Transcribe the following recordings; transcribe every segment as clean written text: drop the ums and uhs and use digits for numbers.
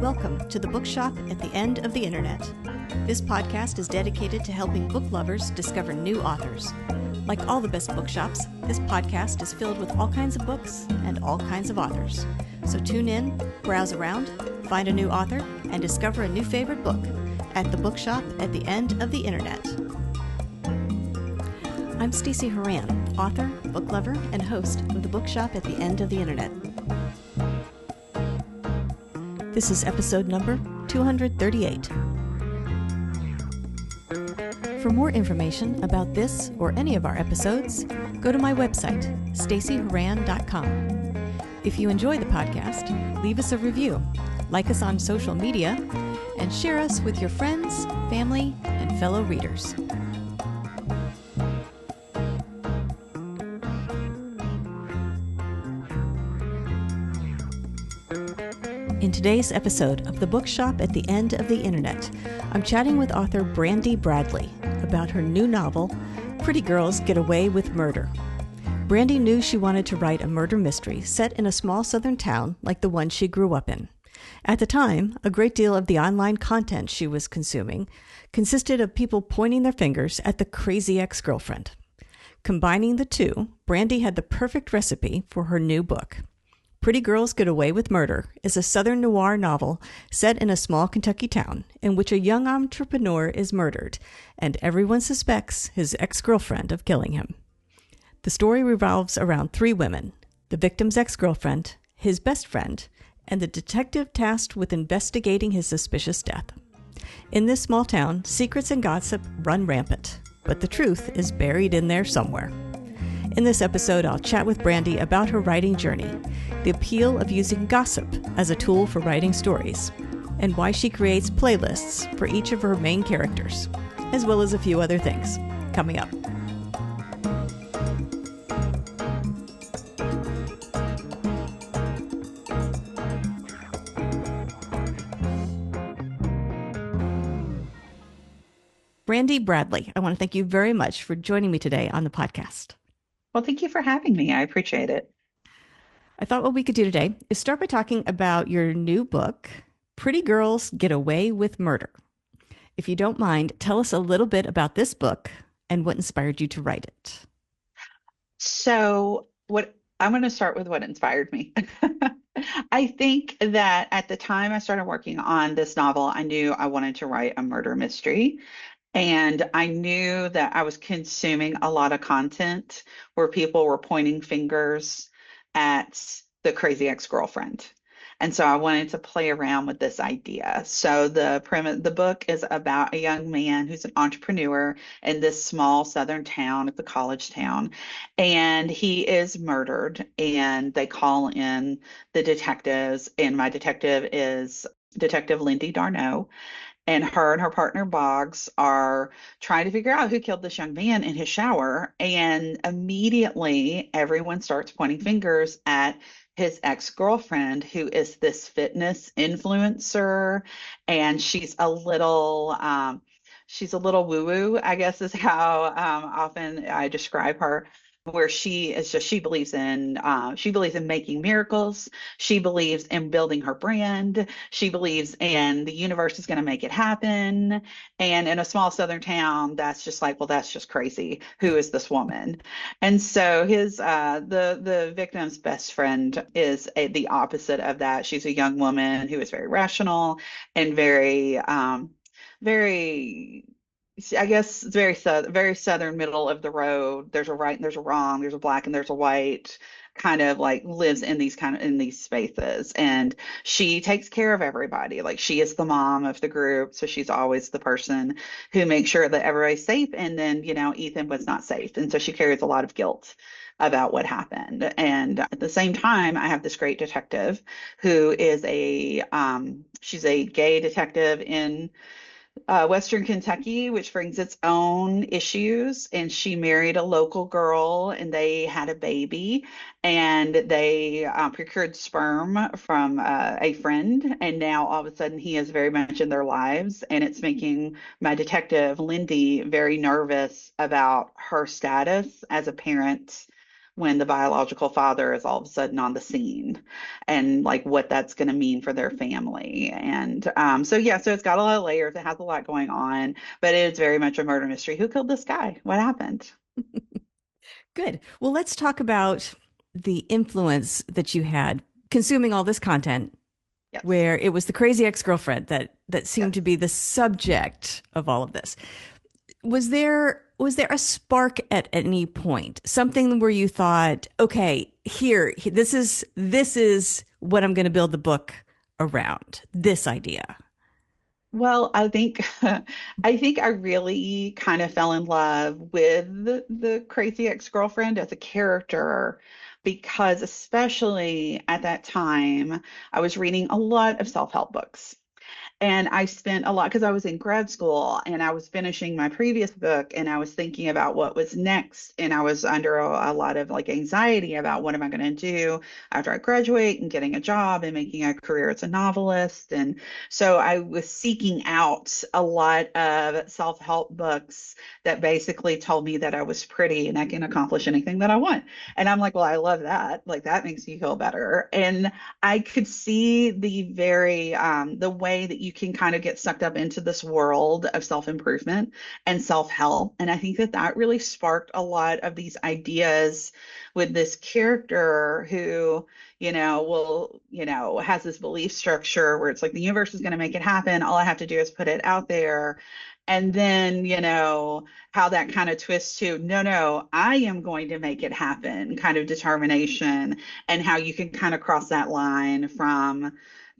Welcome to the Bookshop at the End of the Internet. This podcast is dedicated to helping book lovers discover new authors. Like all the best bookshops, this podcast is filled with all kinds of books and all kinds of authors. So tune in, browse around, find a new author, and discover a new favorite book at the Bookshop at the End of the Internet. I'm Stacey Horan, author, book lover, and host of the Bookshop at the End of the Internet. This is episode number 238. For more information about this or any of our episodes, go to my website, staceyhoran.com. If you enjoy the podcast, leave us a review, like us on social media, and share us with your friends, family, and fellow readers. In today's episode of The Bookshop at the End of the Internet, I'm chatting with author Brandi Bradley about her new novel, Pretty Girls Get Away with Murder. Brandi knew she wanted to write a murder mystery set in a small southern town like the one she grew up in. At the time, a great deal of the online content she was consuming consisted of people pointing their fingers at the crazy ex-girlfriend. Combining the two, Brandi had the perfect recipe for her new book. Pretty Girls Get Away with Murder is a southern noir novel set in a small Kentucky town in which a young entrepreneur is murdered, and everyone suspects his ex-girlfriend of killing him. The story revolves around three women: the victim's ex-girlfriend, his best friend, and the detective tasked with investigating his suspicious death. In this small town, secrets and gossip run rampant, but the truth is buried in there somewhere. In this episode, I'll chat with Brandi about her writing journey, the appeal of using gossip as a tool for writing stories, and why she creates playlists for each of her main characters, as well as a few other things. Coming up. Brandi Bradley, I want to thank you very much for joining me today on the podcast. Well, thank you for having me. I appreciate it. I thought what we could do today is start by talking about your new book, Pretty Girls Get Away with Murder. If you don't mind, tell us a little bit about this book and what inspired you to write it. So, I'm going to start with what inspired me. I think that at the time I started working on this novel, I knew I wanted to write a murder mystery. And I knew that I was consuming a lot of content where people were pointing fingers at the crazy ex-girlfriend. And so I wanted to play around with this idea. So the book is about a young man who's an entrepreneur in this small southern town, it's a college town, and he is murdered. And they call in the detectives, and my detective is Detective Lindy Darno. And her partner Boggs are trying to figure out who killed this young man in his shower. And immediately everyone starts pointing fingers at his ex-girlfriend, who is this fitness influencer. And she's a little woo-woo, I guess is how often I describe her, where she believes in making miracles. She believes in building her brand. She believes in the universe is going to make it happen. And in a small southern town, that's just like, well, that's just crazy. Who is this woman? And so the victim's best friend is the opposite of that. She's a young woman who is very rational and very I guess it's very southern, middle of the road. There's a right and there's a wrong. There's a black and there's a white. Kind of like lives in these spaces, and she takes care of everybody. Like, she is the mom of the group, so she's always the person who makes sure that everybody's safe. And then Ethan was not safe, and so she carries a lot of guilt about what happened. And at the same time, I have this great detective who is she's a gay detective in Western Kentucky, which brings its own issues. And she married a local girl, and they had a baby, and they procured sperm from a friend. And now all of a sudden he is very much in their lives. And it's making my detective, Lindy, very nervous about her status as a parent when the biological father is all of a sudden on the scene and like what that's going to mean for their family. And so, yeah, so it's got a lot of layers. It has a lot going on, but it is very much a murder mystery. Who killed this guy? What happened? Good. Well, let's talk about the influence that you had consuming all this content Yes. where it was the crazy ex-girlfriend that seemed to Yes. be the subject of all of this. Was there a spark at any point? Something where you thought, okay, this is what I'm going to build the book around, this idea. Well, I think I think I really kind of fell in love with the crazy ex-girlfriend as a character because especially at that time, I was reading a lot of self-help books. And I spent a lot because I was in grad school and I was finishing my previous book and I was thinking about what was next. And I was under a lot of like anxiety about what am I going to do after I graduate and getting a job and making a career as a novelist. And so I was seeking out a lot of self-help books that basically told me that I was pretty and I can accomplish anything that I want. And I'm like, well, I love that. Like that makes me feel better. And I could see the way that you can kind of get sucked up into this world of self-improvement and self-help. And I think that that really sparked a lot of these ideas with this character who, has this belief structure where it's like the universe is going to make it happen. All I have to do is put it out there. And then, how that kind of twists to, no, no, I am going to make it happen kind of determination, and how you can kind of cross that line from,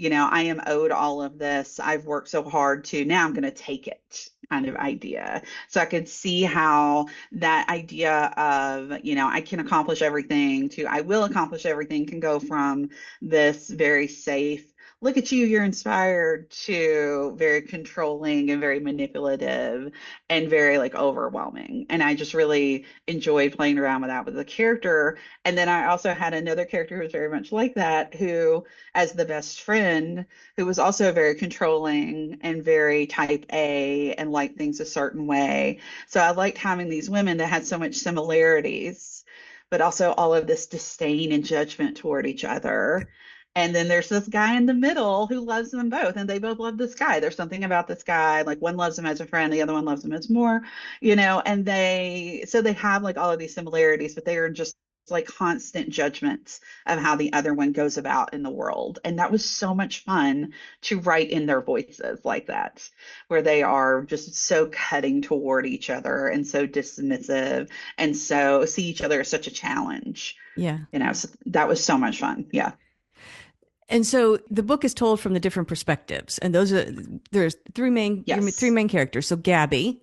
I am owed all of this. I've worked so hard to now I'm going to take it kind of idea. So I could see how that idea of, I can accomplish everything to I will accomplish everything can go from this very safe, look at you, you're inspired, to very controlling and very manipulative and very like overwhelming. And I just really enjoyed playing around with that with the character. And then I also had another character who was very much like that, who, as the best friend, who was also very controlling and very type A and liked things a certain way. So I liked having these women that had so much similarities, but also all of this disdain and judgment toward each other. And then there's this guy in the middle who loves them both, and they both love this guy. There's something about this guy, like one loves him as a friend, the other one loves him as more, and they have like all of these similarities, but they are just like constant judgments of how the other one goes about in the world. And that was so much fun to write in their voices like that, where they are just so cutting toward each other and so dismissive and so see each other as such a challenge. Yeah. So that was so much fun. Yeah. And so the book is told from the different perspectives, and there's three Yes. main characters. So Gabby,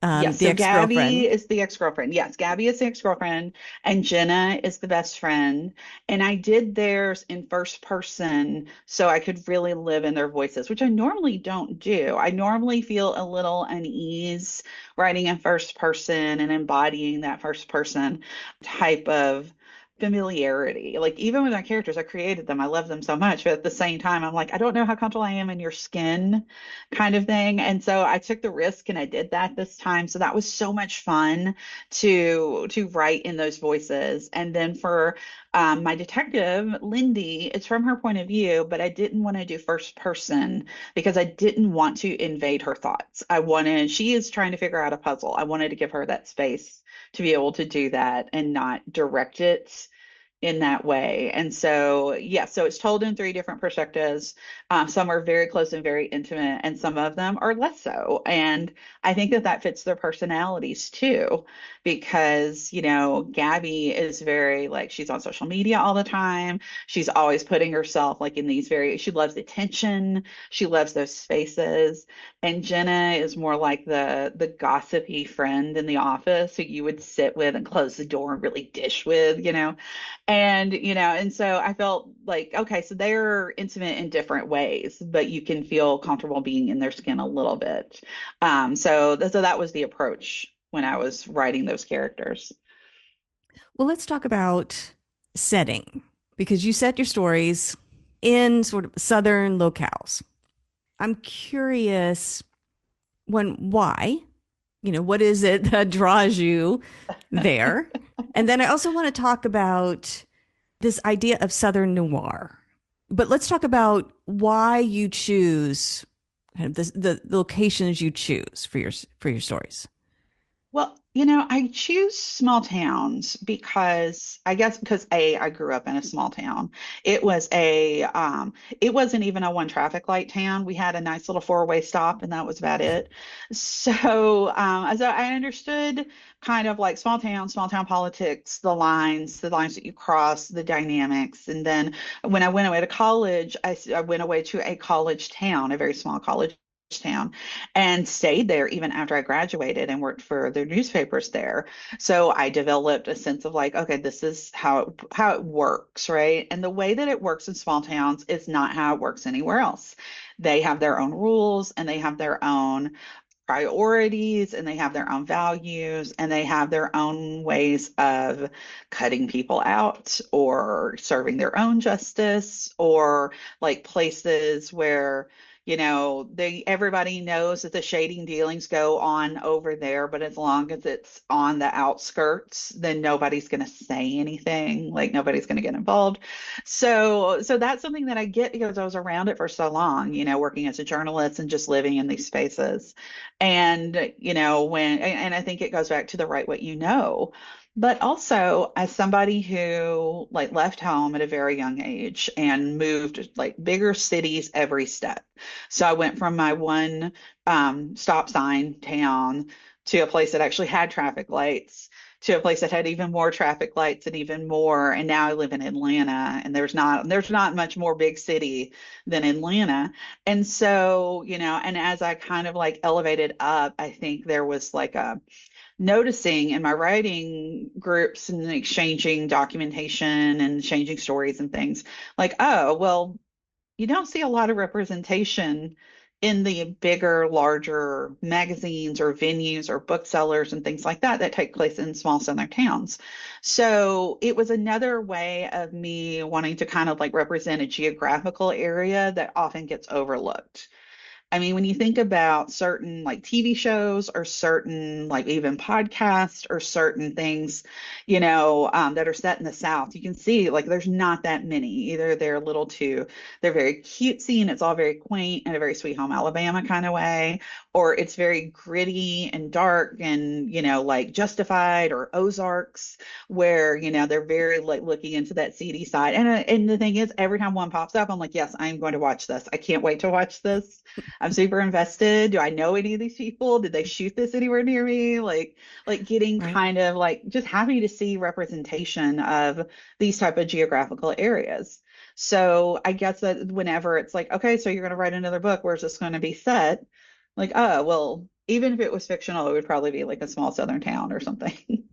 Yes. the So ex Gabby girlfriend. is the ex-girlfriend. Yes, Gabby is the ex-girlfriend, and Jenna is the best friend. And I did theirs in first person so I could really live in their voices, which I normally don't do. I normally feel a little unease writing in first person and embodying that first person type of familiarity. Like even with my characters, I created them. I love them so much, but at the same time, I'm like, I don't know how comfortable I am in your skin kind of thing. And so I took the risk and I did that this time. So that was so much fun to write in those voices. And then for my detective, Lindy, it's from her point of view, but I didn't want to do first person because I didn't want to invade her thoughts. She is trying to figure out a puzzle. I wanted to give her that space to be able to do that and not direct it in that way. And so, yeah, so it's told in three different perspectives. Some are very close and very intimate, and some of them are less so. And I think that that fits their personalities too, because, Gabby is very like she's on social media all the time. She's always putting herself like in she loves attention. She loves those spaces. And Jenna is more like the gossipy friend in the office who you would sit with and close the door and really dish with. And so I felt like, okay, so they're intimate in different ways, but you can feel comfortable being in their skin a little bit. So that was the approach when I was writing those characters. Well, let's talk about setting because you set your stories in sort of southern locales. I'm curious, why? What is it that draws you there? And then I also want to talk about this idea of Southern noir. But let's talk about why you choose kind of the locations you choose for your stories. Well, I choose small towns because I guess because I grew up in a small town. It was it wasn't even a one traffic light town. We had a nice little four-way stop and that was about it. So I understood kind of like small town politics, the lines that you cross, the dynamics. And then when I went away to college, I went away to a college town, a very small college town and stayed there even after I graduated and worked for the newspapers there. So I developed a sense of like, okay, this is how it works, right? And the way that it works in small towns is not how it works anywhere else. They have their own rules and they have their own priorities and they have their own values and they have their own ways of cutting people out or serving their own justice or like places where they everybody knows that the shading dealings go on over there, but as long as it's on the outskirts, then nobody's going to say anything, like nobody's going to get involved. So that's something that I get because I was around it for so long, working as a journalist and just living in these spaces. And, and I think it goes back to the right what you know. But also, as somebody who like left home at a very young age and moved like bigger cities every step. So I went from my one stop sign town to a place that actually had traffic lights, to a place that had even more traffic lights and even more. And now I live in Atlanta, and there's not much more big city than Atlanta. And so, and as I kind of like elevated up, I think there was like a noticing in my writing groups and exchanging documentation and changing stories and things like, oh, well, you don't see a lot of representation in the bigger, larger magazines or venues or booksellers and things like that that take place in small southern towns. So it was another way of me wanting to kind of like represent a geographical area that often gets overlooked. I mean, when you think about certain like TV shows or certain like even podcasts or certain things, that are set in the South, you can see like there's not that many. Either they're very cutesy and it's all very quaint in a very Sweet Home Alabama kind of way, or it's very gritty and dark and, like Justified or Ozarks, where, they're very like looking into that seedy side. And the thing is, every time one pops up, I'm like, yes, I'm going to watch this. I can't wait to watch this. I'm super invested. Do I know any of these people? Did they shoot this anywhere near me? Like getting Right. kind of like just happy to see representation of these type of geographical areas. So I guess that whenever it's like, okay, so you're going to write another book, where's this going to be set? Like, oh, well, even if it was fictional, it would probably be like a small southern town or something.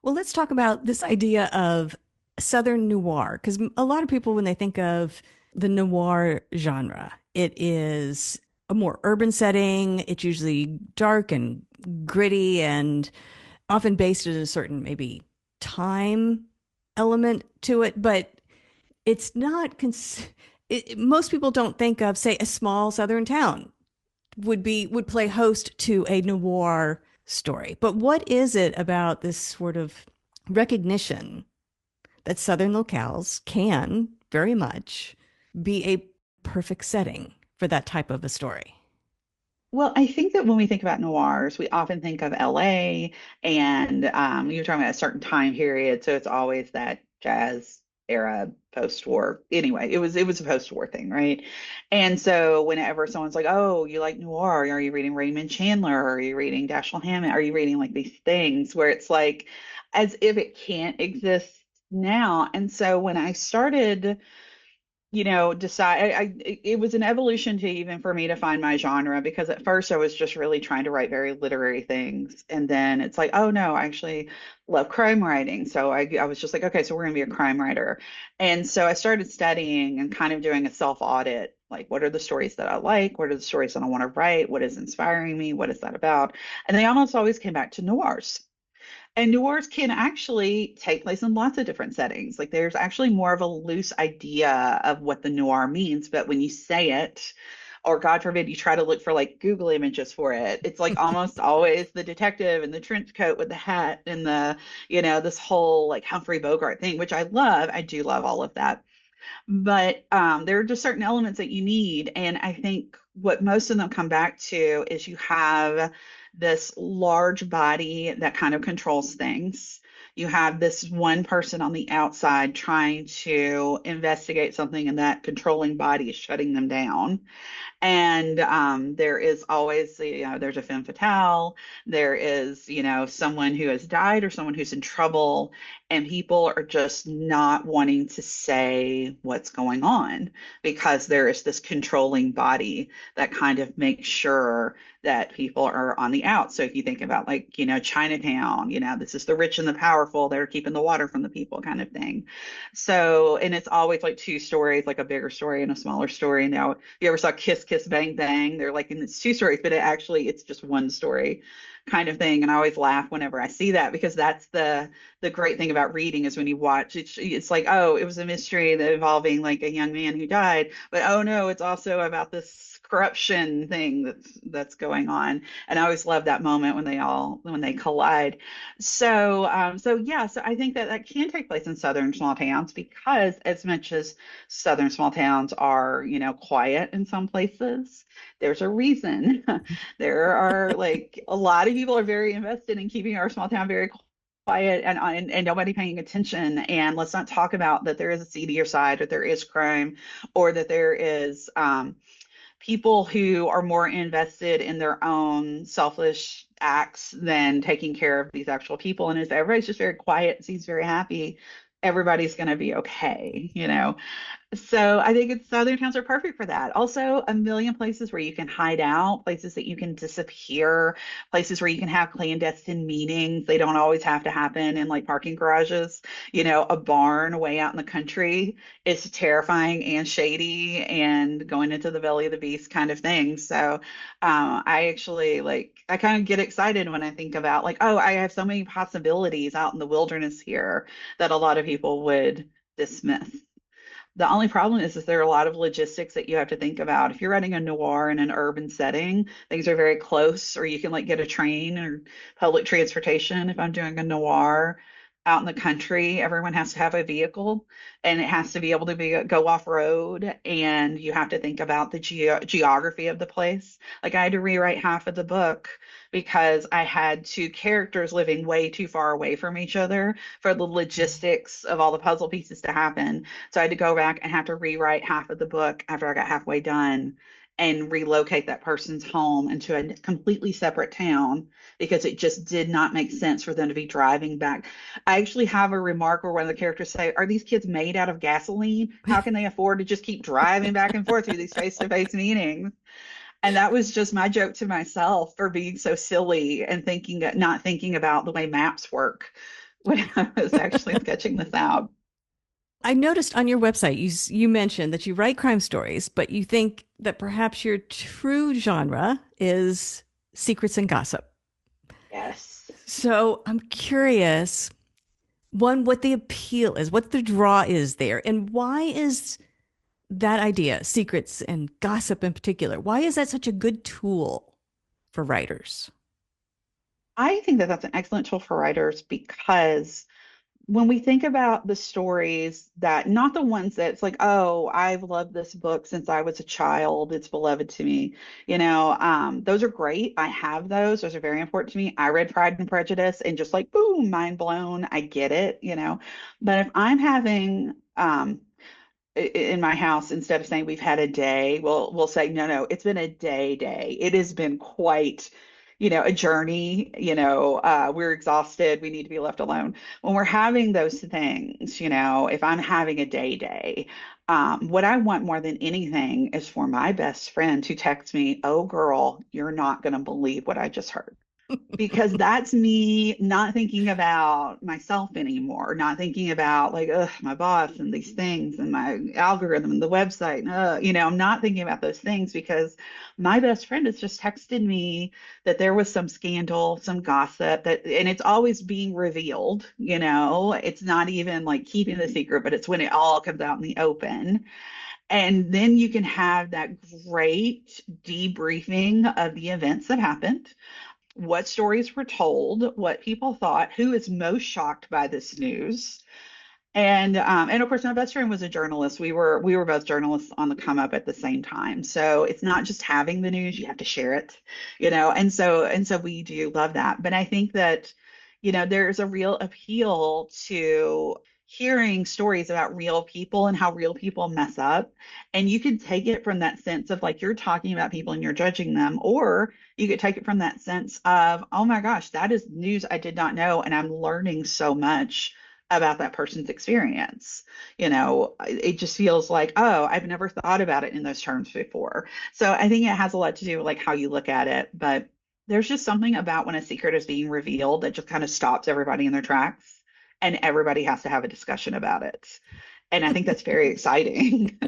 Well, let's talk about this idea of Southern noir, because a lot of people, when they think of the noir genre, it is a more urban setting. It's usually dark and gritty and often based in a certain maybe time element to it, but it's not. Most people don't think of, say, a small southern town would play host to a noir story. But what is it about this sort of recognition that Southern locales can very much be a perfect setting for that type of a story? Well, I think that when we think about noirs, we often think of LA and you're talking about a certain time period. So it's always that jazz era post-war. Anyway, it was a post-war thing, right? And so whenever someone's like, oh, you like noir, are you reading Raymond Chandler? Are you reading Dashiell Hammett? Are you reading like these things where it's like as if it can't exist now? And so when I started decide it was an evolution to even for me to find my genre because at first I was just really trying to write very literary things and then it's like oh no I actually love crime writing so I was just like okay so we're going to be a crime writer and so I started studying and kind of doing a self audit like what are the stories that I like what are the stories that I want to write what is inspiring me what is that about and they almost always came back to noirs and noirs can actually take place in lots of different settings. Like there's actually more of a loose idea of what the noir means, but when you say it, or God forbid you try to look for like Google images for it. It's like almost always the detective in the trench coat with the hat and the, this whole like Humphrey Bogart thing, which I love. I do love all of that. But there are just certain elements that you need. And I think what most of them come back to is you have this large body that kind of controls things. You have this one person on the outside trying to investigate something, and that controlling body is shutting them down. And there is always, there's a femme fatale. There is, someone who has died or someone who's in trouble, and people are just not wanting to say what's going on because there is this controlling body that kind of makes sure that people are on the out. So if you think about like, Chinatown, this is the rich and the powerful, they're keeping the water from the people kind of thing. So, and it's always like two stories, like a bigger story and a smaller story. Now, if you ever saw Kiss Kiss Bang Bang, they're like in it's two stories, but it's just one story kind of thing. And I always laugh whenever I see that because that's the great thing about reading is when you watch it's like, oh, it was a mystery that involving like a young man who died, but oh no, it's also about this corruption thing that's going on. And I always love that moment when they collide. So yeah, so I think that that can take place in southern small towns because as much as southern small towns are, quiet in some places, there's a reason. There are like a lot of people are very invested in keeping our small town very quiet and nobody paying attention. And let's not talk about that there is a seedier side, or there is crime, or that there is people who are more invested in their own selfish acts than taking care of these actual people. And if everybody's just very quiet, seems very happy, everybody's going to be okay. So I think southern towns are perfect for that. Also, a million places where you can hide out, places that you can disappear, places where you can have clandestine meetings. They don't always have to happen in like parking garages. A barn way out in the country is terrifying and shady and going into the belly of the beast kind of thing. So I actually I kind of get excited when I think about like, oh, I have so many possibilities out in the wilderness here that a lot of people would dismiss. The only problem is there are a lot of logistics that you have to think about. If you're writing a noir in an urban setting, things are very close, or you can like get a train or public transportation. If I'm doing a noir out in the country, everyone has to have a vehicle and it has to be able to go off road. And you have to think about the geography of the place. Like I had to rewrite half of the book because I had two characters living way too far away from each other for the logistics of all the puzzle pieces to happen. So I had to go back and have to rewrite half of the book after I got halfway done and relocate that person's home into a completely separate town because it just did not make sense for them to be driving back. I actually have a remark where one of the characters say, "Are these kids made out of gasoline? How can they afford to just keep driving back and forth through these face-to-face meetings?" And that was just my joke to myself for being so silly and not thinking about the way maps work when I was actually sketching this out. I noticed on your website you mentioned that you write crime stories, but you think that perhaps your true genre is secrets and gossip. Yes. So I'm curious, one, what the appeal is, what the draw is there, and why is that idea, secrets and gossip in particular, why is that such a good tool for writers? I think that that's an excellent tool for writers because when we think about the stories that, not the ones that it's like, oh, I've loved this book since I was a child, it's beloved to me, those are great. I have those. Those are very important to me. I read Pride and Prejudice and just like, boom, mind blown. I get it. But if I'm having, in my house, instead of saying we've had a day, we'll say, no, no, it's been a day. It has been quite, a journey. We're exhausted. We need to be left alone. When we're having those things, if I'm having a day, what I want more than anything is for my best friend to text me, "Oh, girl, you're not going to believe what I just heard." Because that's me not thinking about myself anymore, not thinking about like, ugh, my boss and these things and my algorithm and the website. I'm not thinking about those things because my best friend has just texted me that there was some scandal, some gossip and it's always being revealed. It's not even like keeping the secret, but it's when it all comes out in the open. And then you can have that great debriefing of the events that happened, what stories were told, what people thought, who is most shocked by this news. And of course, my best friend was a journalist. We were both journalists on the come up at the same time. So it's not just having the news, you have to share it, and so we do love that. But I think that, there's a real appeal to hearing stories about real people and how real people mess up. And you could take it from that sense of like you're talking about people and you're judging them, or you could take it from that sense of, oh my gosh, that is news I did not know, and I'm learning so much about that person's experience. It just feels like, oh, I've never thought about it in those terms before. So I think it has a lot to do with like how you look at it. But there's just something about when a secret is being revealed that just kind of stops everybody in their tracks and everybody has to have a discussion about it. And I think that's very exciting.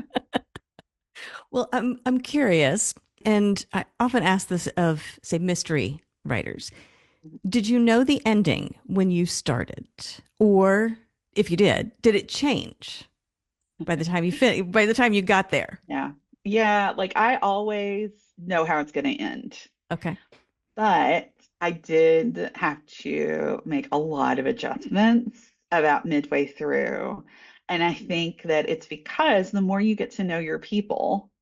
Well, I'm curious, and I often ask this of, say, mystery writers. Did you know the ending when you started? Or if you did it change by the time you got there? Yeah. Yeah. Like I always know how it's going to end. Okay. But I did have to make a lot of adjustments about midway through. And I think that it's because the more you get to know your people,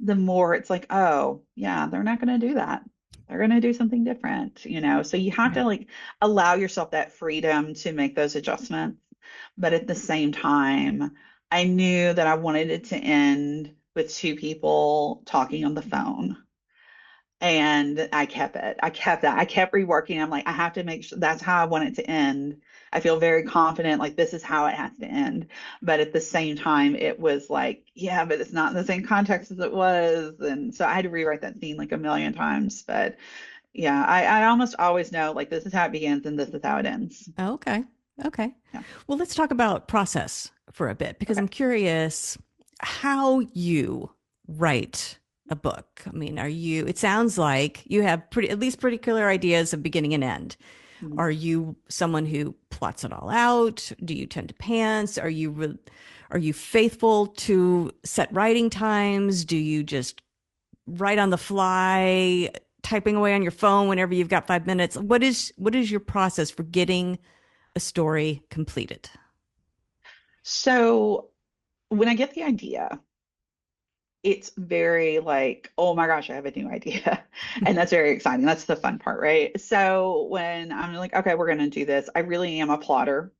the more it's like, oh, yeah, they're not going to do that. They're going to do something different. So you have to Right. like allow yourself that freedom to make those adjustments. But at the same time, I knew that I wanted it to end with two people talking on the phone, and I kept it. I kept that. I kept reworking. I'm like, I have to make sure that's how I want it to end. I feel very confident, like this is how it has to end. But at the same time, it was like, yeah, but it's not in the same context as it was. And so I had to rewrite that scene like a million times. But yeah, I almost always know like this is how it begins and this is how it ends. Okay. Okay. Yeah. Well, let's talk about process for a bit because Okay. I'm curious how you write a book. I mean, it sounds like you have at least pretty clear ideas of beginning and end. Mhm. Are you someone who plots it all out? Do you tend to pants? Are you faithful to set writing times? Do you just write on the fly, typing away on your phone whenever you've got 5 minutes? What is your process for getting a story completed? So when I get the idea, it's very like, oh my gosh, I have a new idea. And that's very exciting. That's the fun part, right? So when I'm like, okay, we're going to do this, I really am a plotter.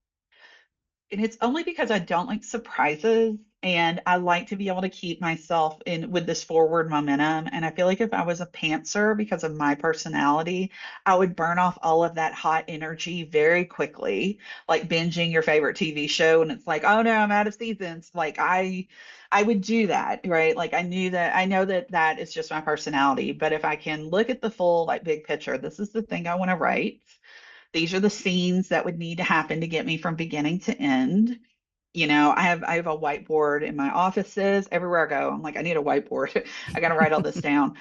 And it's only because I don't like surprises and I like to be able to keep myself in with this forward momentum. And I feel like if I was a pantser because of my personality, I would burn off all of that hot energy very quickly, like binging your favorite TV show. And it's like, oh no, I'm out of seasons. Like I would do that, right? Like I know that that is just my personality. But if I can look at the full like big picture, this is the thing I want to write. These are the scenes that would need to happen to get me from beginning to end. I have a whiteboard in my offices everywhere I go. I'm like, I need a whiteboard. I got to write all this down.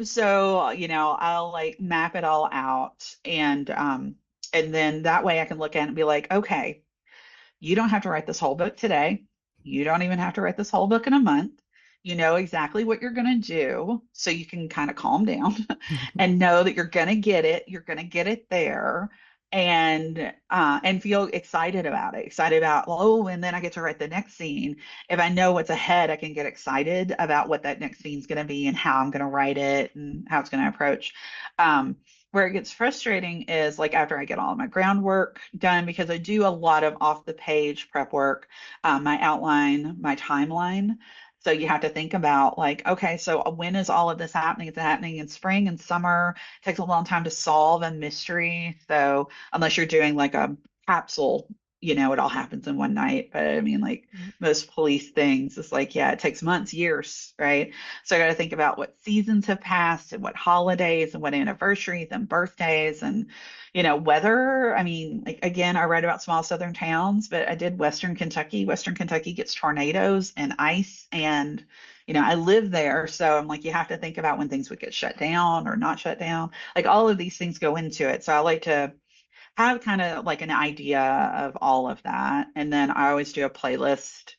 So I'll like map it all out, and then that way I can look at it and be like, okay, you don't have to write this whole book today. You don't even have to write this whole book in a month. You know exactly what you're going to do, so you can kind of calm down and know that you're going to get it. You're going to get it there, and feel excited about it. Excited about, oh, and then I get to write the next scene. If I know what's ahead, I can get excited about what that next scene's going to be and how I'm going to write it and how it's going to approach. Um, where it gets frustrating is like after I get all of my groundwork done, because I do a lot of off the page prep work, my outline, my timeline. So you have to think about like, okay, so when is all of this happening? It's happening in spring and summer. It takes a long time to solve a mystery. So unless you're doing like a capsule, it all happens in one night. But I mean, like most police things, it's like, yeah, it takes months, years, right? So I got to think about what seasons have passed and what holidays and what anniversaries and birthdays and, weather. I mean, like again, I read about small southern towns, but I did Western Kentucky. Western Kentucky gets tornadoes and ice, and I live there. So I'm like, you have to think about when things would get shut down or not shut down. Like all of these things go into it. So I like to have kind of like an idea of all of that. And then I always do a playlist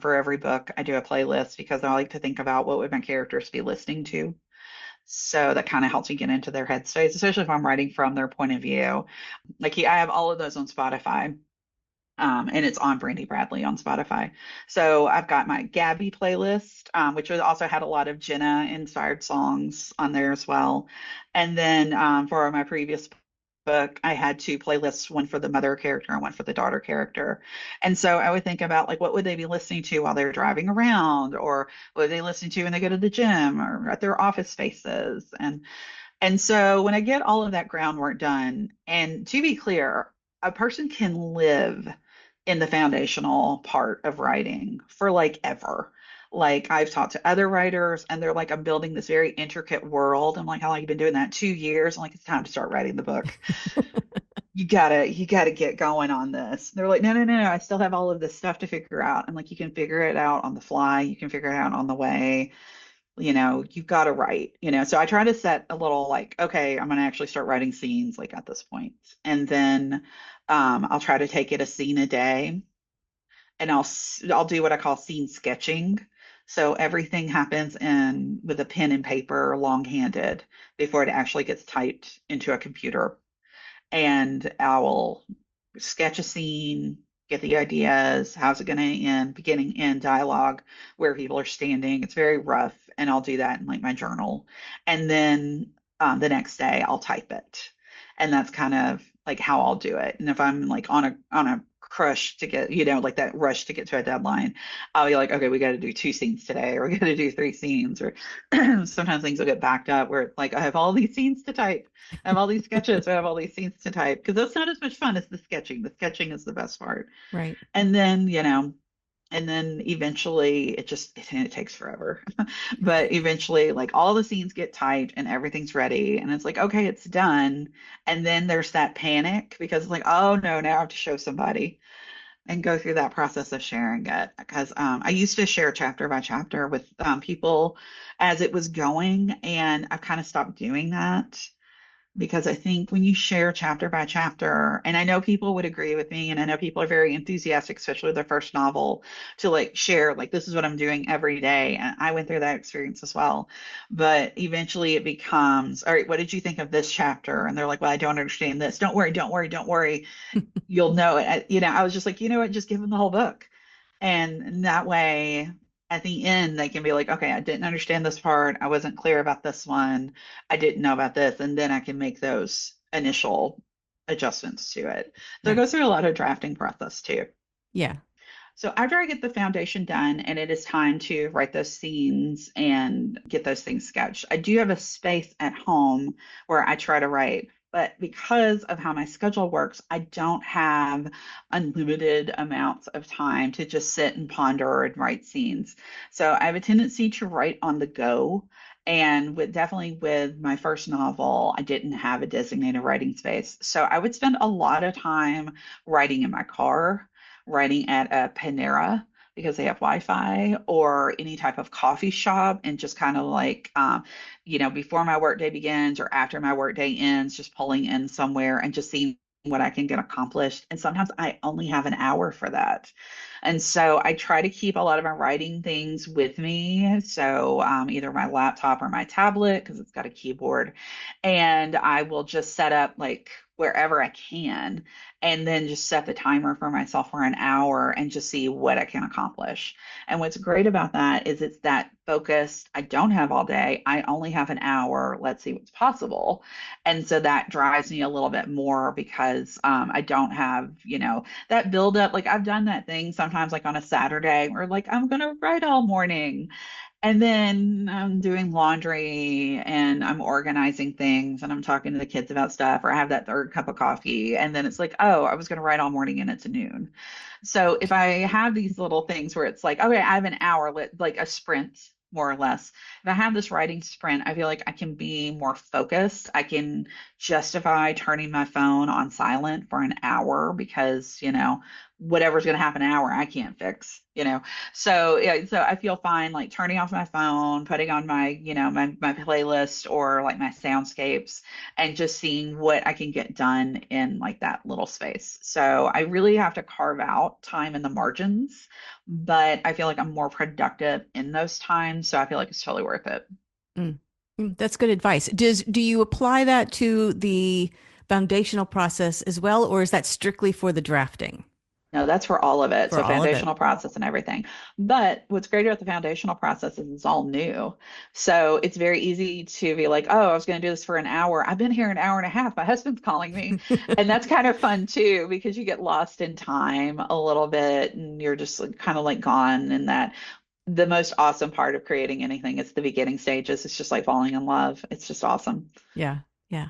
For every book, I do a playlist because I like to think about what would my characters be listening to. So that kind of helps me get into their headspace, especially if I'm writing from their point of view. Like I have all of those on Spotify. And it's on Brandi Bradley on Spotify. So I've got my Gabby playlist, which also had a lot of Jenna inspired songs on there as well. And then for my previous book, I had two playlists, one for the mother character and one for the daughter character. And so I would think about like what would they be listening to while they're driving around, or what are they listening to when they go to the gym or at their office spaces. And so when I get all of that groundwork done, and to be clear, a person can live in the foundational part of writing for like ever. Like I've talked to other writers and they're like, I'm building this very intricate world. I'm like, how long have you been doing that? 2 years. I'm like, it's time to start writing the book. You gotta get going on this. They're like, no, no, no, no. I still have all of this stuff to figure out. I'm like, you can figure it out on the fly. You can figure it out on the way. You've got to write, so I try to set a little like, okay, I'm going to actually start writing scenes like at this point. And then I'll try to take it a scene a day, and I'll do what I call scene sketching. So everything happens in with a pen and paper longhanded before it actually gets typed into a computer. And I will sketch a scene, get the ideas, how's it going to end, beginning, end, dialogue, where people are standing. It's very rough, and I'll do that in like my journal. And then the next day I'll type it, and that's kind of like how I'll do it. And if I'm like on a crush to get, like that rush to get to a deadline, I'll be like, okay, we got to do 2 scenes today, or we got to do 3 scenes, or sometimes things will get backed up where it's like I have all these scenes to type. I have all these sketches. I have all these scenes to type because that's not as much fun as the sketching. The sketching is the best part. Right. And then, eventually it takes forever. But eventually, like all the scenes get typed and everything's ready. And it's like, okay, it's done. And then there's that panic because it's like, oh no, now I have to show somebody and go through that process of sharing it. Because I used to share chapter by chapter with people as it was going. And I've kind of stopped doing that because I think when you share chapter by chapter, and I know people would agree with me, and I know people are very enthusiastic, especially with their first novel, to like share, like, this is what I'm doing every day. And I went through that experience as well. But eventually it becomes, all right, what did you think of this chapter? And they're like, well, I don't understand this. Don't worry, don't worry, don't worry. You'll know it. I was just like, you know what, just give them the whole book. And that way, at the end, they can be like, okay, I didn't understand this part. I wasn't clear about this one. I didn't know about this. And then I can make those initial adjustments to it. So it Right. goes through a lot of drafting process too. Yeah. So after I get the foundation done and it is time to write those scenes and get those things sketched, I do have a space at home where I try to write. But because of how my schedule works, I don't have unlimited amounts of time to just sit and ponder and write scenes. So I have a tendency to write on the go. And definitely with my first novel, I didn't have a designated writing space. So I would spend a lot of time writing in my car, writing at a Panera because they have Wi-Fi, or any type of coffee shop, and just kind of like, before my workday begins or after my workday ends, just pulling in somewhere and just seeing what I can get accomplished. And sometimes I only have an hour for that. And so I try to keep a lot of my writing things with me. So either my laptop or my tablet, because it's got a keyboard. And I will just set up like wherever I can, and then just set the timer for myself for an hour and just see what I can accomplish. And what's great about that is it's that focused. I don't have all day. I only have an hour. Let's see what's possible. And so that drives me a little bit more because I don't have, that build up. Like I've done that thing sometimes, like on a Saturday, where like I'm going to write all morning. And then I'm doing laundry and I'm organizing things and I'm talking to the kids about stuff, or I have that third cup of coffee. And then it's like, oh, I was going to write all morning and it's noon. So if I have these little things where it's like, okay, I have an hour, like a sprint, more or less. If I have this writing sprint, I feel like I can be more focused. I can justify turning my phone on silent for an hour because, whatever's going to happen in an hour I can't fix, you know. So yeah, so I feel fine like turning off my phone, putting on my, my playlist or like my soundscapes and just seeing what I can get done in like that little space. So I really have to carve out time in the margins, but I feel like I'm more productive in those times, so I feel like it's totally worth it. Mm. That's good advice. Do you apply that to the foundational process as well, or is that strictly for the drafting? No, that's for all of it. For So all of it. foundational process and everything. But what's great about the foundational process is it's all new. So it's very easy to be like, oh, I was going to do this for an hour. I've been here an hour and a half. My husband's calling me. And that's kind of fun too, because you get lost in time a little bit and you're just like, kind of like gone in that. The most awesome part of creating anything is the beginning stages. It's just like falling in love. It's just awesome. Yeah, yeah.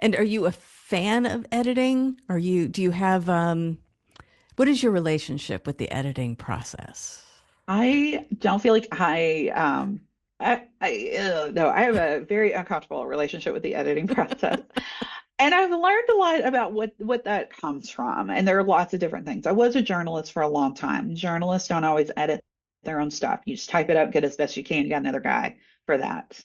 And are you a fan of editing? Do you have what is your relationship with the editing process? I don't feel like no, I have a very uncomfortable relationship with the editing process. And I've learned a lot about what that comes from. And there are lots of different things. I was a journalist for a long time. Journalists don't always edit their own stuff. You just type it up, get as best you can. You got another guy for that.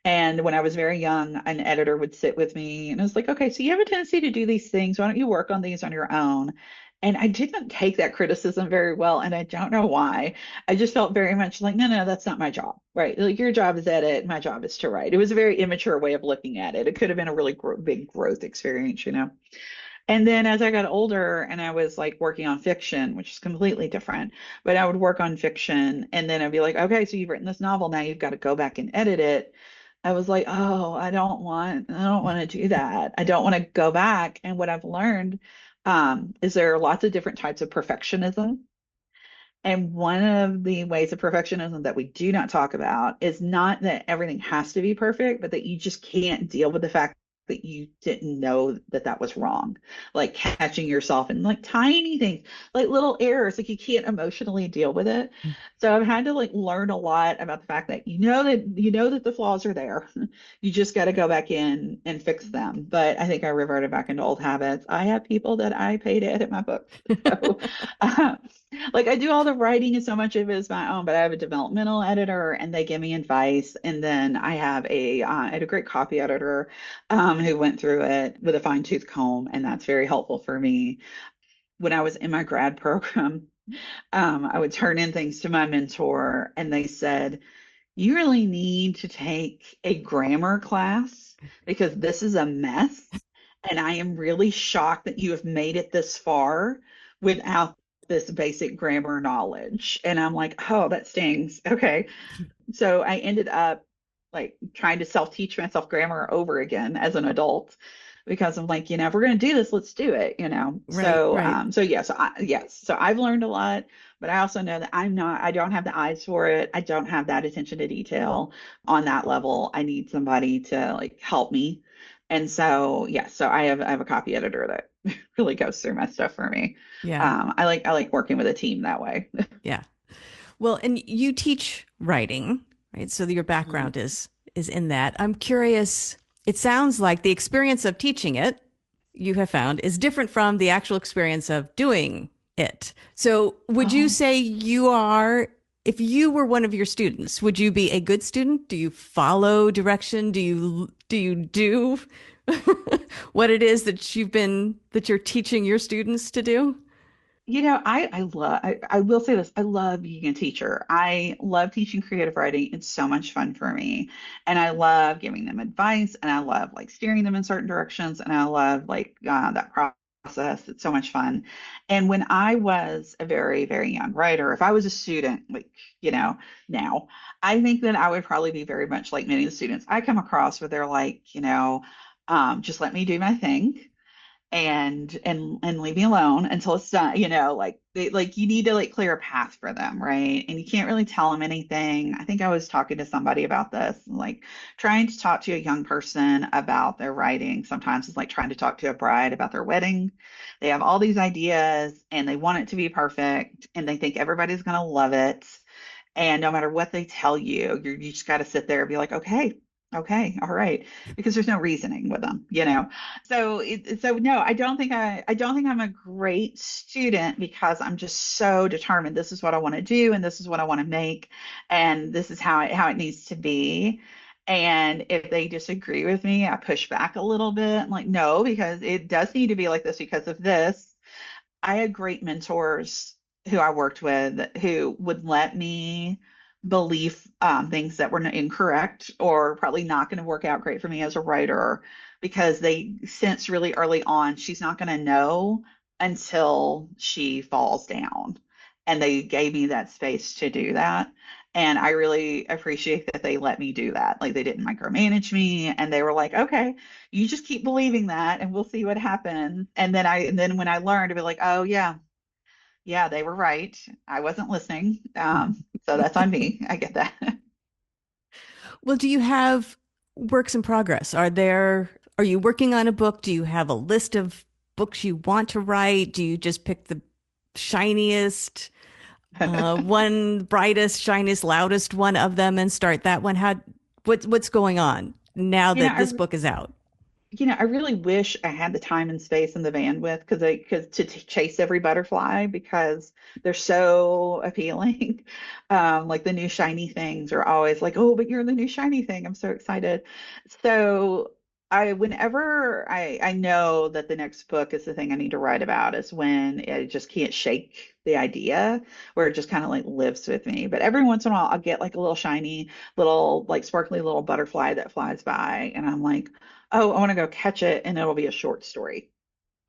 And when I was very young, an editor would sit with me and I was like, okay, so you have a tendency to do these things. Why don't you work on these on your own? And I didn't take that criticism very well. And I don't know why. I just felt very much like, no, no, that's not my job, right? Like your job is edit, my job is to write. It was a very immature way of looking at it. It could have been a really big growth experience, you know? And then as I got older and I was like working on fiction, which is completely different, but I would work on fiction and then I'd be like, okay, so you've written this novel, now you've got to go back and edit it. I was like, oh, I don't want to do that. I don't want to go back. And what I've learned is there are lots of different types of perfectionism. And one of the ways of perfectionism that we do not talk about is not that everything has to be perfect, but that you just can't deal with the fact that you didn't know that that was wrong. Like catching yourself in like tiny things, like little errors, like you can't emotionally deal with it. So I've had to like learn a lot about the fact that you know that the flaws are there. You just got to go back in and fix them. But I think I reverted back into old habits. I have people that I pay to edit my books. So uh, like I do all the writing and so much of it is my own, but I have a developmental editor and they give me advice. And then I had a great copy editor who went through it with a fine tooth comb, and that's very helpful for me. When I was in my grad program, I would turn in things to my mentor, and they said, "You really need to take a grammar class because this is a mess, and I am really shocked that you have made it this far without this basic grammar knowledge." And I'm like, "Oh, that stings." Okay. So I ended up like trying to self-teach myself grammar over again as an adult because I'm like, if we're going to do this, let's do it, you know. Right, So right. yes, so I've learned a lot, but I also know that I don't have the eyes for it. I don't have that attention to detail on that level. I need somebody to like help me. And so yes, so I have a copy editor that really goes through my stuff for me. Yeah, I like working with a team that way. yeah. Well, and you teach writing, right? So your background is in that. I'm curious. It sounds like the experience of teaching it, you have found, is different from the actual experience of doing it. So, would you Oh, say you are, if you were one of your students, would you be a good student? Do you follow direction? Do you do what it is that you're teaching your students to do? I will say this. I love being a teacher. I love teaching creative writing. It's so much fun for me. And I love giving them advice and I love like steering them in certain directions and I love like that process. It's so much fun. And when I was a very, very young writer, if I was a student, like, now, I think that I would probably be very much like many of the students I come across where they're like, just let me do my thing and leave me alone until it's done, like like you need to like clear a path for them, right? And you can't really tell them anything. I think I was talking to somebody about this, like trying to talk to a young person about their writing sometimes is like trying to talk to a bride about their wedding. They have all these ideas and they want it to be perfect and they think everybody's going to love it, and no matter what they tell you, you just got to sit there and be like, okay, Okay, all right, because there's no reasoning with them, you know. So no, I don't think I'm a great student because I'm just so determined. This is what I want to do, and this is what I want to make, and this is how it needs to be. And if they disagree with me, I push back a little bit. I'm like, no, because it does need to be like this because of this. I had great mentors who I worked with who would let me believe things that were incorrect or probably not going to work out great for me as a writer because they sensed really early on she's not going to know until she falls down. And they gave me that space to do that. And I really appreciate that they let me do that. Like they didn't micromanage me and they were like, okay, you just keep believing that and we'll see what happens. And then when I learned to be like, oh yeah, yeah, they were right. I wasn't listening. So that's on me. I get that. Well, do you have works in progress? Are you working on a book? Do you have a list of books you want to write? Do you just pick the shiniest, one brightest, shiniest, loudest one of them and start that one? What's going on now You know, that I this book is out? I really wish I had the time and space and the bandwidth because to chase every butterfly because they're so appealing. Like the new shiny things are always like, oh, but you're the new shiny thing. I'm so excited. So whenever I know that the next book is the thing I need to write about is when I just can't shake the idea where it just kind of like lives with me. But every once in a while, I'll get like a little shiny, little like sparkly little butterfly that flies by, and I'm like, oh, I want to go catch it, and it'll be a short story.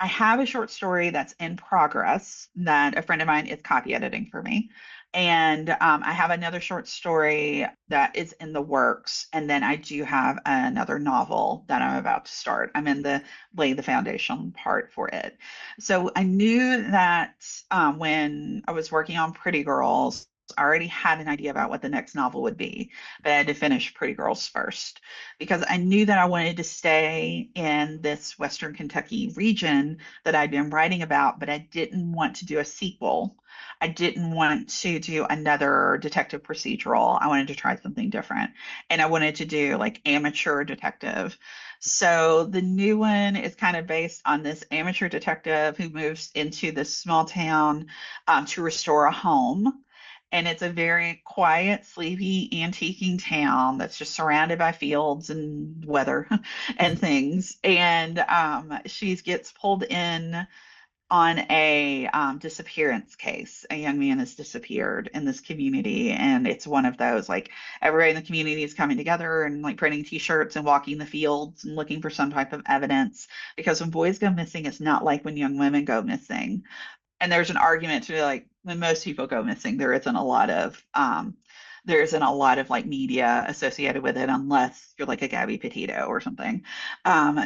I have a short story that's in progress that a friend of mine is copy editing for me. And I have another short story that is in the works. And then I do have another novel that I'm about to start. I'm in the lay the foundation part for it. So I knew that when I was working on Pretty Girls, I already had an idea about what the next novel would be, but I had to finish Pretty Girls first because I knew that I wanted to stay in this Western Kentucky region that I'd been writing about, but I didn't want to do a sequel. I didn't want to do another detective procedural. I wanted to try something different. And I wanted to do like amateur detective. So the new one is kind of based on this amateur detective who moves into this small town to restore a home. And it's a very quiet, sleepy, antiquing town that's just surrounded by fields and weather and things. And she gets pulled in on a disappearance case. A young man has disappeared in this community, and it's one of those like everybody in the community is coming together and like printing T-shirts and walking the fields and looking for some type of evidence. Because when boys go missing, it's not like when young women go missing. And there's an argument to be like when most people go missing, there isn't a lot of like media associated with it unless you're like a Gabby Petito or something.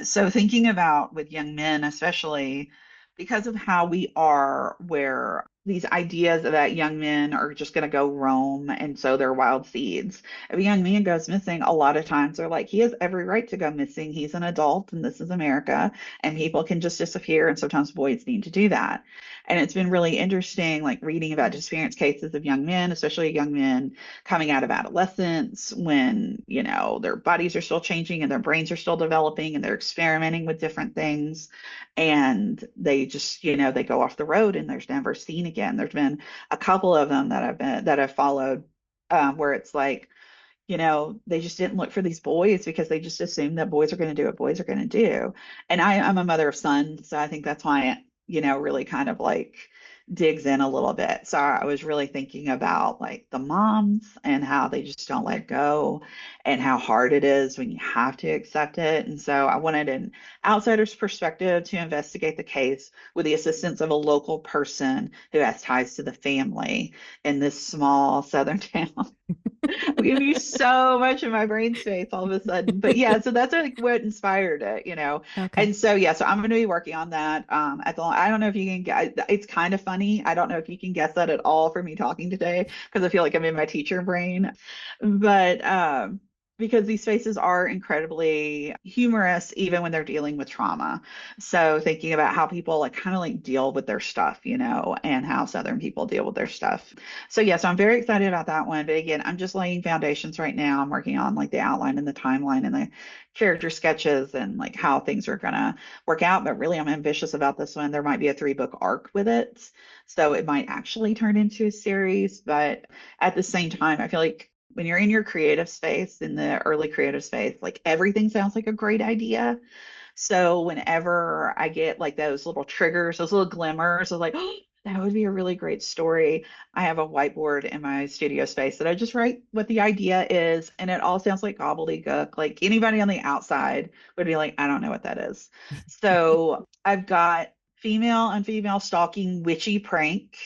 So thinking about with young men, especially because of how we are, where these ideas that young men are just going to go roam and sow their wild seeds. If a young man goes missing, a lot of times they're like, he has every right to go missing. He's an adult and this is America and people can just disappear. And sometimes boys need to do that. And it's been really interesting, like reading about disappearance cases of young men, especially young men coming out of adolescence when, you know, their bodies are still changing and their brains are still developing and they're experimenting with different things. And they just, you know, they go off the road and there's never seen again. There's been a couple of them that I've followed where it's like, you know, they just didn't look for these boys because they just assumed that boys are going to do what boys are going to do. And I'm a mother of sons, so I think that's why it, you know, really kind of like digs in a little bit. So I was really thinking about like the moms and how they just don't let go and how hard it is when you have to accept it. And so I wanted an outsider's perspective to investigate the case with the assistance of a local person who has ties to the family in this small southern town. I'm giving you so much of my brain space all of a sudden. But yeah, so that's like what inspired it, you know. Okay. And so yeah, so I'm going to be working on that. I don't know if you can get. It's kind of funny. I don't know if you can guess that at all for me talking today because I feel like I'm in my teacher brain. But because these spaces are incredibly humorous even when they're dealing with trauma. So thinking about how people like kind of like deal with their stuff, and how Southern people deal with their stuff. So yes, I'm very excited about that one. But again, I'm just laying foundations right now. I'm working on like the outline and the timeline and the character sketches and like how things are gonna work out. But really I'm ambitious about this one. There might be a 3-book arc with it. So it might actually turn into a series, but at the same time, I feel like when you're in your creative space, in the early creative space, like everything sounds like a great idea. So whenever I get like those little triggers, those little glimmers of like, oh, that would be a really great story. I have a whiteboard in my studio space that I just write what the idea is, and it all sounds like gobbledygook. Like anybody on the outside would be like, I don't know what that is. So I've got female on female stalking witchy prank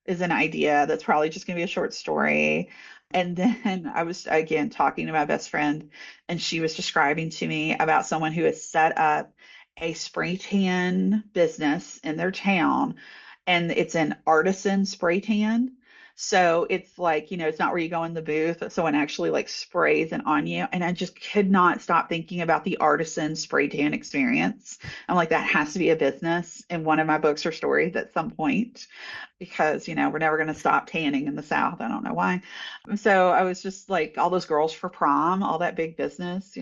is an idea that's probably just going to be a short story. And then I was again talking to my best friend, and she was describing to me about someone who has set up a spray tan business in their town, and it's an artisan spray tan. So it's like, it's not where you go in the booth. Someone actually like sprays it on you. And I just could not stop thinking about the artisan spray tan experience. I'm like, that has to be a business in one of my books or stories at some point because, we're never going to stop tanning in the South. I don't know why. So I was just like, all those girls for prom, all that big business,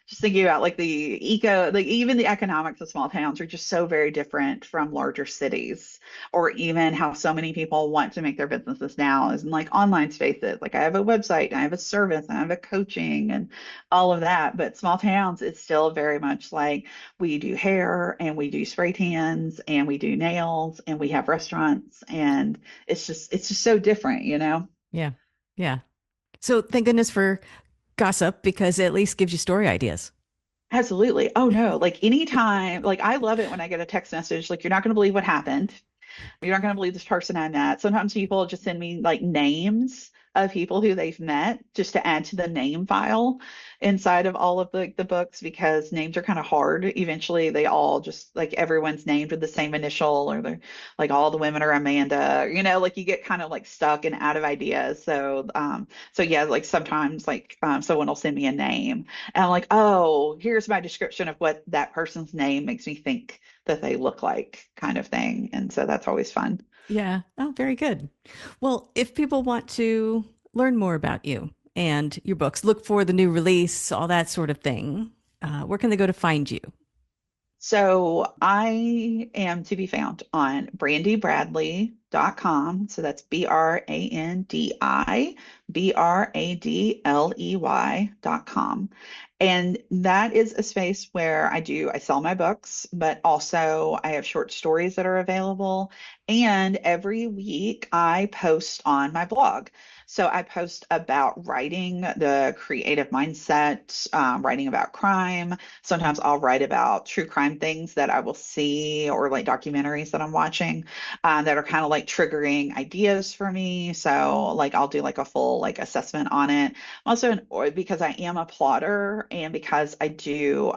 just thinking about like like even the economics of small towns are just so very different from larger cities, or even how so many people want to make their businesses now is in like online spaces. Like I have a website, and I have a service, and I have a coaching and all of that. But small towns, it's still very much like we do hair and we do spray tans and we do nails and we have restaurants, and it's just so different. Yeah. Yeah. So thank goodness for gossip because it at least gives you story ideas. Absolutely. Oh no, like anytime, like I love it when I get a text message, like you're not going to believe what happened. You're not going to believe this person I met. Sometimes people just send me like names of people who they've met just to add to the name file inside of all of the books because names are kind of hard. Eventually, they all just like everyone's named with the same initial, or they're like all the women are Amanda. Like you get kind of like stuck and out of ideas. So yeah, like sometimes like someone will send me a name, and I'm like, oh, here's my description of what that person's name makes me think that they look like, kind of thing. And so that's always fun. Yeah. Oh, very good. Well, if people want to learn more about you and your books, look for the new release, all that sort of thing, where can they go to find you? So I am to be found on brandibradley.com. So that's BrandibRadley.com. And that is a space where I sell my books, but also I have short stories that are available. And every week I post on my blog. So I post about writing, the creative mindset, writing about crime. Sometimes I'll write about true crime things that I will see, or like documentaries that I'm watching that are kind of like triggering ideas for me. So like I'll do like a full like assessment on it. Also, or because I am a plotter, and because I do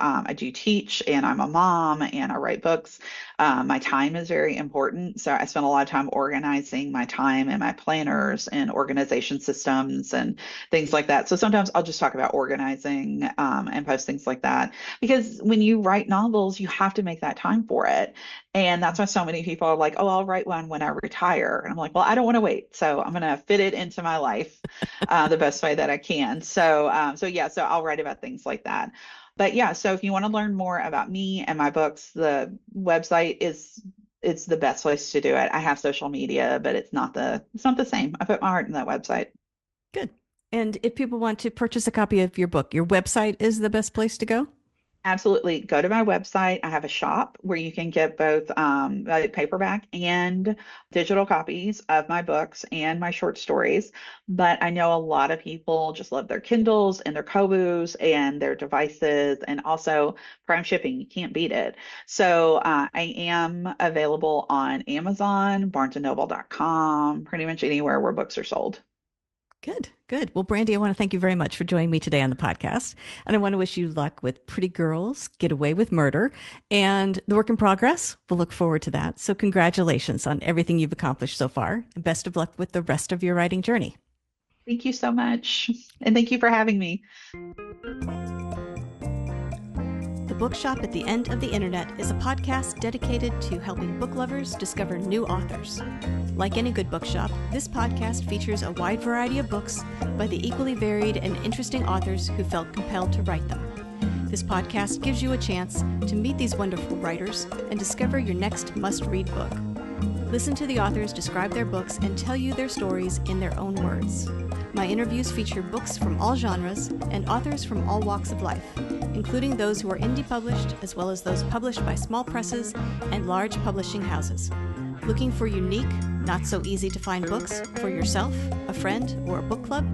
teach, and I'm a mom, and I write books. My time is very important, so I spend a lot of time organizing my time and my planners and organization systems and things like that. So sometimes I'll just talk about organizing and post things like that, because when you write novels, you have to make that time for it. And that's why so many people are like, oh, I'll write one when I retire. And I'm like, well, I don't want to wait. So I'm going to fit it into my life the best way that I can. So yeah, so I'll write about things like that. But yeah, so if you want to learn more about me and my books, the website it's the best place to do it. I have social media, but it's not the same. I put my heart in that website. Good. And if people want to purchase a copy of your book, your website is the best place to go? Absolutely. Go to my website. I have a shop where you can get both paperback and digital copies of my books and my short stories. But I know a lot of people just love their Kindles and their Kobus and their devices, and also Prime shipping. You can't beat it. So I am available on Amazon, barnesandnoble.com, pretty much anywhere where books are sold. Good, good. Well, Brandy, I want to thank you very much for joining me today on the podcast. And I want to wish you luck with Pretty Girls Get Away with Murder and the work in progress. We'll look forward to that. So, congratulations on everything you've accomplished so far, and best of luck with the rest of your writing journey. Thank you so much. And thank you for having me. The Bookshop at the End of the Internet is a podcast dedicated to helping book lovers discover new authors. Like any good bookshop, this podcast features a wide variety of books by the equally varied and interesting authors who felt compelled to write them. This podcast gives you a chance to meet these wonderful writers and discover your next must-read book. Listen to the authors describe their books and tell you their stories in their own words. My interviews feature books from all genres and authors from all walks of life, including those who are indie published as well as those published by small presses and large publishing houses. Looking for unique, not so easy to find books for yourself, a friend, or a book club?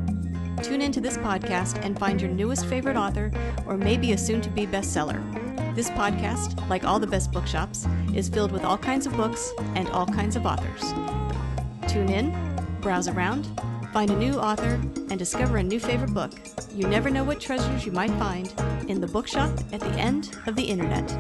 Tune into this podcast and find your newest favorite author or maybe a soon-to-be bestseller. This podcast, like all the best bookshops, is filled with all kinds of books and all kinds of authors. Tune in, browse around, find a new author, and discover a new favorite book. You never know what treasures you might find in the Bookshop at the End of the Internet.